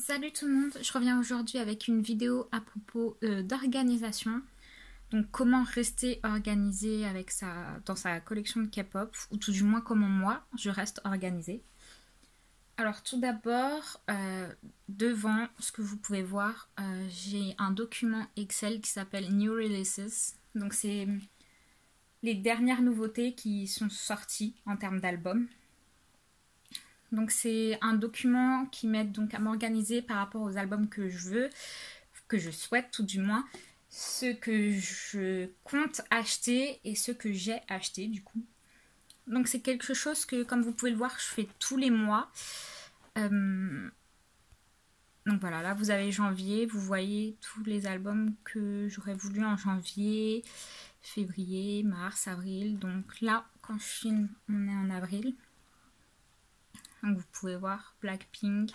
Salut tout le monde, je reviens aujourd'hui avec une vidéo à propos d'organisation. Donc comment rester organisé avec dans sa collection de K-pop, ou tout du moins comment moi je reste organisée. Alors tout d'abord, devant ce que vous pouvez voir, j'ai un document Excel qui s'appelle New Releases. Donc c'est les dernières nouveautés qui sont sorties en termes d'albums. Donc c'est un document qui m'aide donc à m'organiser par rapport aux albums que je veux, que je souhaite tout du moins, ceux que je compte acheter et ceux que j'ai achetés du coup. Donc c'est quelque chose que, comme vous pouvez le voir, je fais tous les mois. Donc voilà, là vous avez janvier, vous voyez tous les albums que j'aurais voulu en janvier, février, mars, avril. Donc là, quand je filme, on est en avril. Donc vous pouvez voir Blackpink,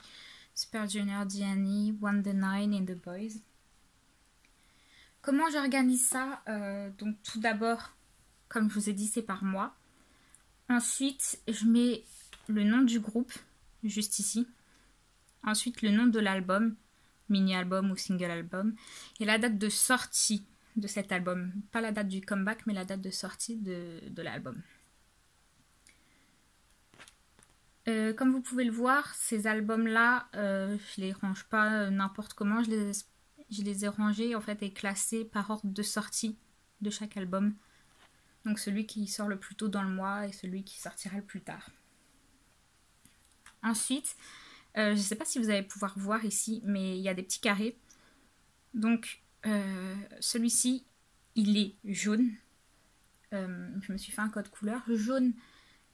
Super Junior, D&E, One The Nine et The Boys. Comment j'organise ça? Donc tout d'abord, comme je vous ai dit, c'est par mois. Ensuite, je mets le nom du groupe, juste ici. Ensuite, le nom de l'album, mini-album ou single-album. Et la date de sortie de cet album. Pas la date du comeback, mais la date de sortie de l'album. Comme vous pouvez le voir, ces albums-là, je les range pas n'importe comment. Je les ai rangés en fait et classés par ordre de sortie de chaque album. Donc celui qui sort le plus tôt dans le mois et celui qui sortira le plus tard. Ensuite, je ne sais pas si vous allez pouvoir voir ici, mais il y a des petits carrés. Donc celui-ci, il est jaune. Je me suis fait un code couleur. Jaune,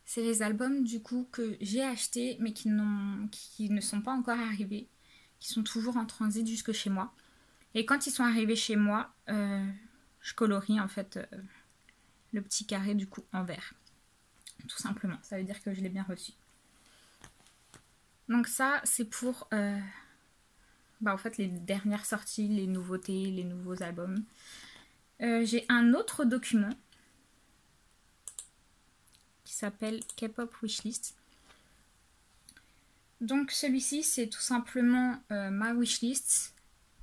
c'est les albums du coup que j'ai achetés mais qui ne sont pas encore arrivés, qui sont toujours en transit jusque chez moi. Et quand ils sont arrivés chez moi, je colorie en fait le petit carré du coup en vert. Tout simplement, ça veut dire que je l'ai bien reçu. Donc ça, c'est pour en fait les dernières sorties, les nouveautés, les nouveaux albums. J'ai un autre document qui s'appelle K-pop Wishlist. Donc celui-ci, c'est tout simplement ma wishlist.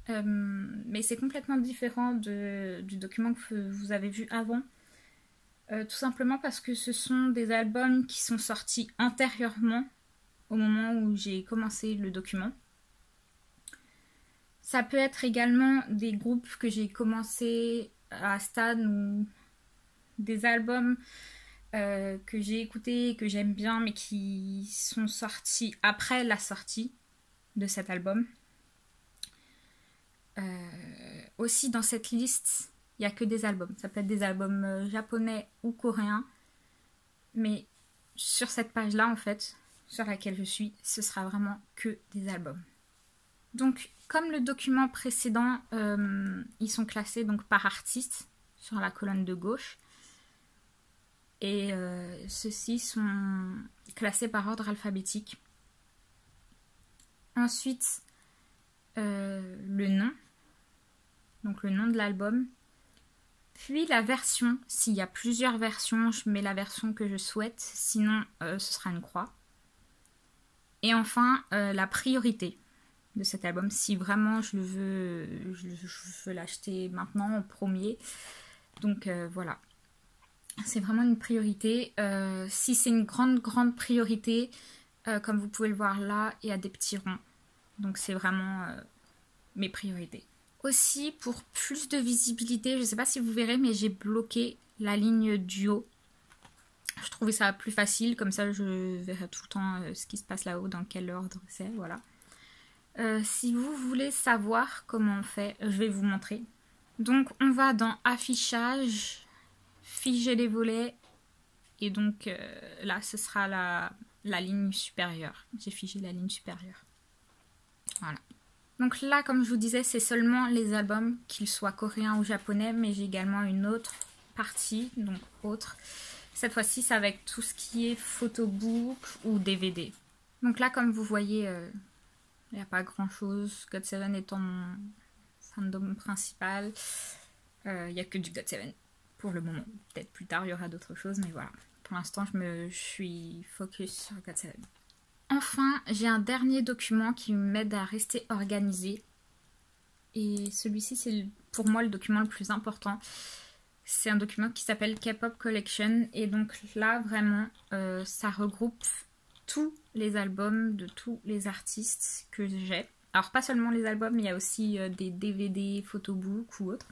Mais c'est complètement différent du document que vous avez vu avant. Tout simplement parce que ce sont des albums qui sont sortis antérieurement au moment où j'ai commencé le document. Ça peut être également des groupes que j'ai commencé à Stan ou des albums que j'ai écoutés, que j'aime bien, mais qui sont sortis après la sortie de cet album. Aussi dans cette liste, il n'y a que des albums. Ça peut être des albums japonais ou coréens. Mais sur cette page-là, en fait, sur laquelle je suis, ce sera vraiment que des albums. Donc, comme le document précédent, ils sont classés donc par artiste sur la colonne de gauche. Et ceux-ci sont classés par ordre alphabétique. Ensuite, le nom. Donc le nom de l'album. Puis la version. S'il y a plusieurs versions, je mets la version que je souhaite. Sinon, ce sera une croix. Et enfin, la priorité de cet album. Si vraiment je veux l'acheter maintenant en premier. Donc voilà. C'est vraiment une priorité. Si c'est une grande priorité, comme vous pouvez le voir là, il y a des petits ronds. Donc c'est vraiment mes priorités. Aussi, pour plus de visibilité, je ne sais pas si vous verrez, mais j'ai bloqué la ligne du haut. Je trouvais ça plus facile, comme ça je verrai tout le temps ce qui se passe là-haut, dans quel ordre c'est, voilà. Si vous voulez savoir comment on fait, je vais vous montrer. Donc on va dans affichage, figer les volets, et donc là ce sera la ligne supérieure. J'ai figé la ligne supérieure. Voilà. Donc là, comme je vous disais, c'est seulement les albums, qu'ils soient coréens ou japonais, mais j'ai également une autre partie, donc autre. Cette fois-ci, c'est avec tout ce qui est photobook ou DVD. Donc là, comme vous voyez, il n'y a pas grand-chose. GOT7 étant mon fandom principal, il n'y a que du GOT7 pour le moment. Peut-être plus tard, il y aura d'autres choses, mais voilà. Pour l'instant, je suis focus sur GOT7. enfin, j'ai un dernier document qui m'aide à rester organisée. Et celui-ci, c'est pour moi le document le plus important. C'est un document qui s'appelle K-Pop Collection. Et donc là, vraiment, ça regroupe tous les albums de tous les artistes que j'ai. Alors pas seulement les albums, il y a aussi des DVD, photobooks ou autres.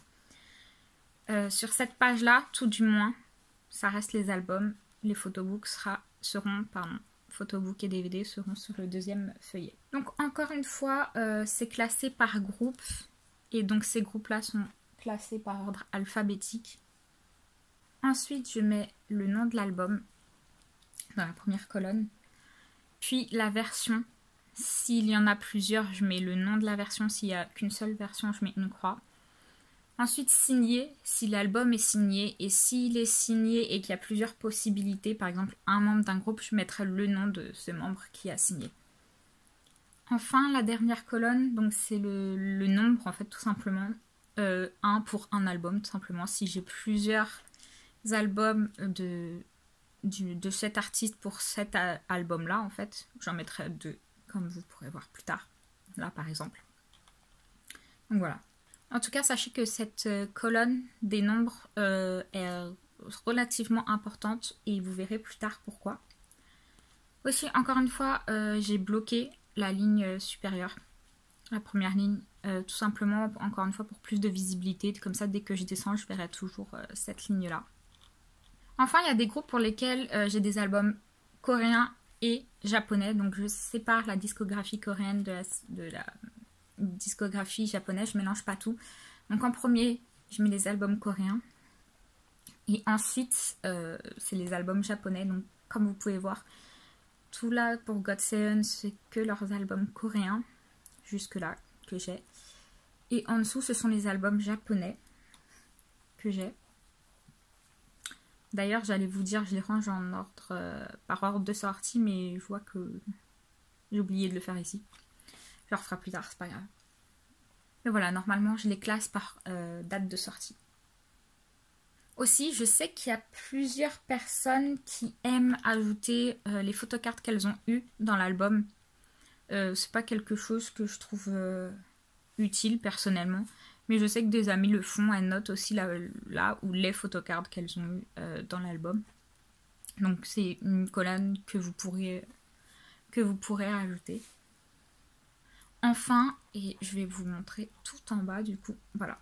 Sur cette page-là, tout du moins, ça reste les albums. Les photobooks photobooks et DVD seront sur le deuxième feuillet. Donc encore une fois, c'est classé par groupe. Et donc ces groupes-là sont classés par ordre alphabétique. Ensuite, je mets le nom de l'album dans la première colonne. Puis la version. S'il y en a plusieurs, je mets le nom de la version. S'il n'y a qu'une seule version, je mets une croix. Ensuite, signé, si l'album est signé. Et s'il est signé et qu'il y a plusieurs possibilités, par exemple un membre d'un groupe, je mettrai le nom de ce membre qui a signé. Enfin, la dernière colonne, donc c'est le nombre, en fait, tout simplement. 1 pour un album, tout simplement. Si j'ai plusieurs albums de cet artiste pour cet album-là, en fait, j'en mettrai 2, comme vous pourrez voir plus tard. Là, par exemple. Donc voilà. En tout cas, sachez que cette colonne des nombres est relativement importante et vous verrez plus tard pourquoi. Aussi, encore une fois, j'ai bloqué la ligne supérieure, la première ligne, tout simplement, encore une fois, pour plus de visibilité. Comme ça, dès que je descends, je verrai toujours cette ligne-là. Enfin, il y a des groupes pour lesquels j'ai des albums coréens et japonais. Donc, je sépare la discographie coréenne de la discographie japonaise. Je mélange pas tout. Donc, en premier, je mets les albums coréens. Et ensuite, c'est les albums japonais. Donc, comme vous pouvez voir, tout là pour GOT7, c'est que leurs albums coréens. Jusque-là, que j'ai. Et en dessous, ce sont les albums japonais que j'ai. D'ailleurs, j'allais vous dire, je les range en ordre, par ordre de sortie, mais je vois que j'ai oublié de le faire ici. Je le referai plus tard, c'est pas grave. Mais voilà, normalement, je les classe par date de sortie. Aussi, je sais qu'il y a plusieurs personnes qui aiment ajouter les photocards qu'elles ont eues dans l'album. C'est pas quelque chose que je trouve utile personnellement. Mais je sais que des amis le font, elles notent aussi là où les photocards qu'elles ont eu dans l'album. Donc c'est une colonne que vous pourrez rajouter. Enfin, et je vais vous montrer tout en bas du coup, voilà.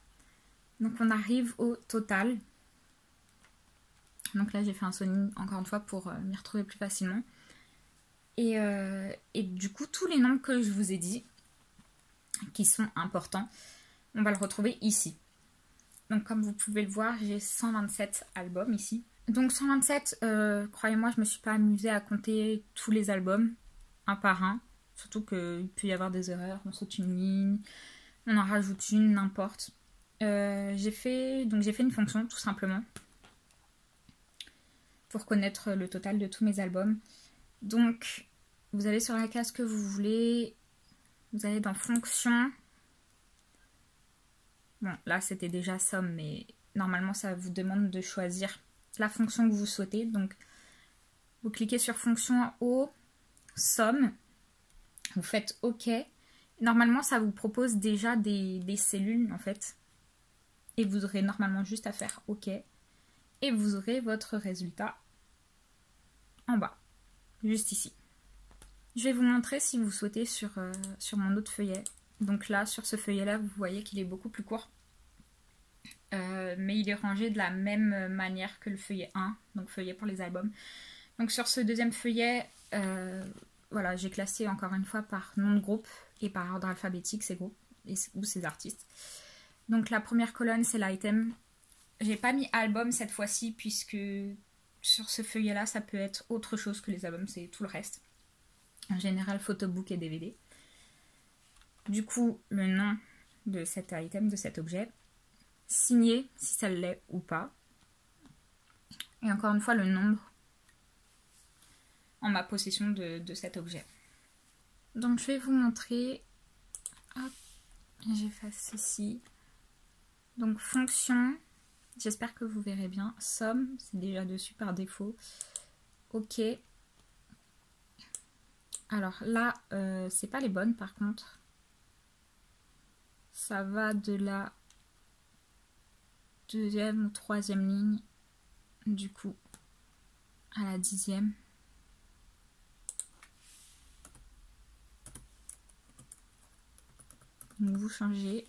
Donc on arrive au total. Donc là j'ai fait un zoning encore une fois pour m'y retrouver plus facilement. Et du coup tous les nombres que je vous ai dit, qui sont importants, on va le retrouver ici. Donc comme vous pouvez le voir, j'ai 127 albums ici. Donc 127, croyez-moi, je me suis pas amusée à compter tous les albums, un par un. Surtout qu'il peut y avoir des erreurs, on saute une ligne, on en rajoute une, n'importe. J'ai fait une fonction tout simplement pour connaître le total de tous mes albums. Donc vous allez sur la case que vous voulez, vous allez dans fonction. Bon, là c'était déjà somme, mais normalement ça vous demande de choisir la fonction que vous souhaitez. Donc vous cliquez sur fonction en haut, somme, vous faites OK. Normalement ça vous propose déjà des cellules en fait. Et vous aurez normalement juste à faire OK. Et vous aurez votre résultat en bas, juste ici. Je vais vous montrer si vous souhaitez sur mon autre feuillet. Donc là, sur ce feuillet-là, vous voyez qu'il est beaucoup plus court. Mais il est rangé de la même manière que le feuillet 1, donc feuillet pour les albums. Donc sur ce deuxième feuillet, voilà, j'ai classé encore une fois par nom de groupe et par ordre alphabétique ces groupes ou ces artistes. Donc la première colonne, c'est l'item. J'ai pas mis album cette fois-ci puisque sur ce feuillet-là, ça peut être autre chose que les albums, c'est tout le reste. En général, photobook et DVD. Du coup, le nom de cet item, de cet objet. Signé, si ça l'est ou pas. Et encore une fois, le nombre en ma possession de cet objet. Donc, je vais vous montrer. Hop, j'efface ceci. Donc, fonction. J'espère que vous verrez bien. Somme, c'est déjà dessus par défaut. OK. Alors là, c'est pas les bonnes par contre. Ça va de la deuxième ou troisième ligne, du coup, à la 10e. Donc vous changez.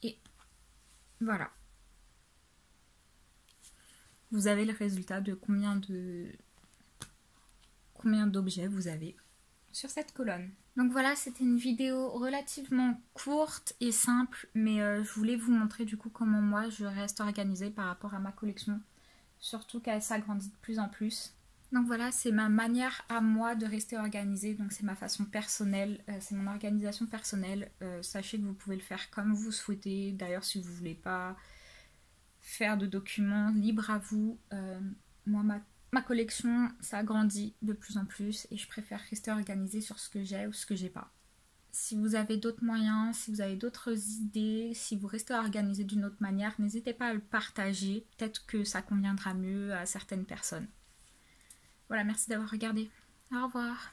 Et voilà. Vous avez le résultat de combien d'objets vous avez sur cette colonne. Donc voilà, c'était une vidéo relativement courte et simple, mais je voulais vous montrer du coup comment moi je reste organisée par rapport à ma collection, surtout qu'elle s'agrandit de plus en plus. Donc voilà, c'est ma manière à moi de rester organisée, donc c'est ma façon personnelle, c'est mon organisation personnelle. Sachez que vous pouvez le faire comme vous souhaitez, d'ailleurs si vous voulez pas faire de documents, libre à vous. Moi, ma collection s'agrandit de plus en plus et je préfère rester organisée sur ce que j'ai ou ce que j'ai pas. Si vous avez d'autres moyens, si vous avez d'autres idées, si vous restez organisé d'une autre manière, n'hésitez pas à le partager. Peut-être que ça conviendra mieux à certaines personnes. Voilà, merci d'avoir regardé. Au revoir.